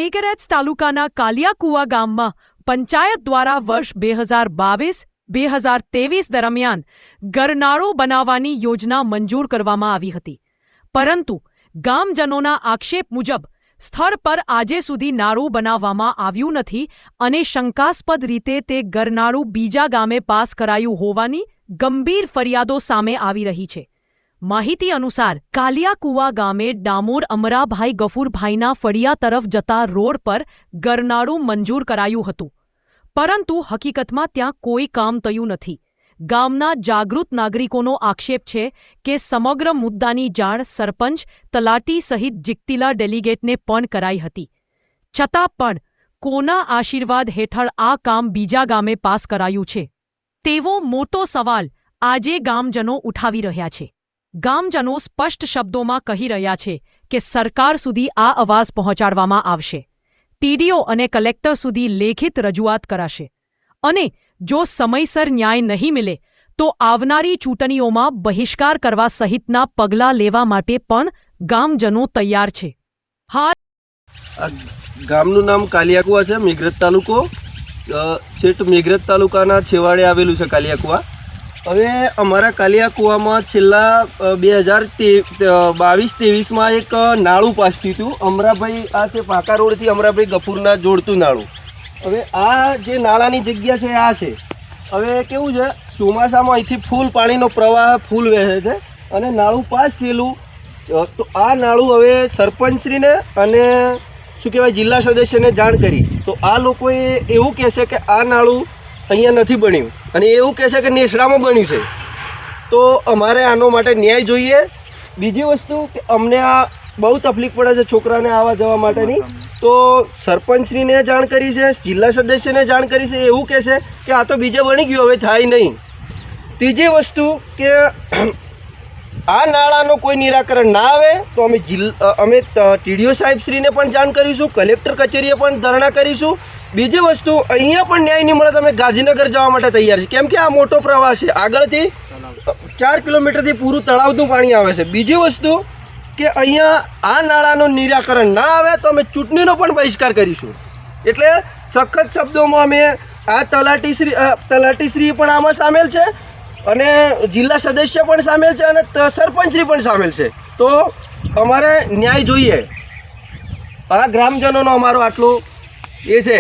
મેઘરજ તાલુકાના કાલિયાકુવા ગામમાં પંચાયત દ્વારા વર્ષ 2022-2023 દરમિયાન ગરનાળો બનાવવાની યોજના મંજૂર કરવામાં આવી હતી, પરંતુ ગામજનોના આક્ષેપ મુજબ સ્થળ પર આજે સુધી નાળું બનાવવામાં આવ્યું નથી અને શંકાસ્પદ રીતે તે ગરનાળું બીજા ગામે પાસ કરાયું હોવાની ગંભીર ફરિયાદો સામે આવી રહી છે। માહિતી અનુસાર કાલિયાકુવા ગામે ડામોર અમરાભાઈ ગફુરભાઈના ફળિયા તરફ જતા રોડ પર ગરનાળું મંજૂર કરાયું હતું, પરંતુ હકીકતમાં ત્યાં કોઈ કામ થયું નથી। ગામના જાગૃત નાગરિકોનો આક્ષેપ છે કે સમગ્ર મુદ્દાની જાણ સરપંચ, તલાટી સહિત જીકતીલા ડેલિગેટને પણ કરાઈ હતી, છતાં પણ કોના આશીર્વાદ હેઠળ આ કામ બીજા ગામે પાસ કરાયું છે તેવો મોટો સવાલ આજે ગામજનો ઉઠાવી રહ્યા છે। ગામજનો સ્પષ્ટ શબ્દોમાં કહી રહ્યા છે કે સરકાર સુધી આ અવાજ પહોંચાડવામાં આવશે, ટીડીઓ અને કલેક્ટર સુધી લેખિત રજૂઆત કરાશે અને જો સમયસર ન્યાય નહીં મિલે તો આવનારી ચૂંટણીઓમાં બહિષ્કાર કરવા સહિતના પગલાં લેવા માટે પણ ગામજનો તૈયાર છે। હાલ ગામનું નામ કાલિયાકુવા છે, મેઘરજ તાલુકો, છેટ મેઘરજ તાલુકાના છેવાડે આવેલું છે કાલિયાકુવા। હવે અમારા કાલિયાકુવામાં છેલ્લા 2022-23માં એક નાળું પાસ થયું હતું, અમરાભાઈ આ છે પાકા રોડથી અમરાભાઈ ગફુરના જોડતું નાળું। હવે આ જે નાળાની જગ્યા છે આ છે। હવે કેવું છે, ચોમાસામાં અહીંથી ફૂલ પાણીનો પ્રવાહ ફૂલ વહે છે અને નાળું પાસ થયેલું, તો આ નાળું હવે સરપંચશ્રીને અને શું કહેવાય જિલ્લા સદસ્યને જાણ કરી, તો આ લોકોએ એવું કહેશે કે આ નાળું અહીંયા નથી બન્યું અને એવું કહે છે કે નેસડામાં બન્યું છે। તો અમારે આનો માટે ન્યાય જોઈએ। બીજી વસ્તુ કે અમને આ બહુ તકલીફ પડે છે છોકરાને આવવા જવા માટેની, તો સરપંચશ્રીને જાણ કરી છે, જિલ્લા સદસ્યને જાણ કરી છે, એવું કહે છે કે આ તો બીજે બની ગયું, હવે થાય નહીં। ત્રીજી વસ્તુ કે આ નાળાનું કોઈ નિરાકરણ ના આવે તો અમે ટીડીઓ સાહેબશ્રીને પણ જાણ કરીશું, કલેક્ટર કચેરીએ પણ ધરણા કરીશું। બીજી વસ્તુ અહીંયા પણ ન્યાય નહીં મળે તો અમે ગાંધીનગર જવા માટે તૈયાર છીએ, કેમ કે આ મોટો પ્રવાહ છે, આગળથી 4 કિલોમીટરથી પૂરું તળાવનું પાણી આવે છે। બીજી વસ્તુ કે અહીંયા આ નાળાનું નિરાકરણ ના આવે તો અમે ચૂંટણીનો પણ બહિષ્કાર કરીશું। એટલે સખત શબ્દોમાં અમે આ તલાટીશ્રી પણ આમાં સામેલ છે અને જિલ્લા સદસ્ય પણ સામેલ છે અને સરપંચશ્રી પણ સામેલ છે। તો અમારે ન્યાય જોઈએ। આ ગ્રામજનોનો અમારો આટલો એ છે।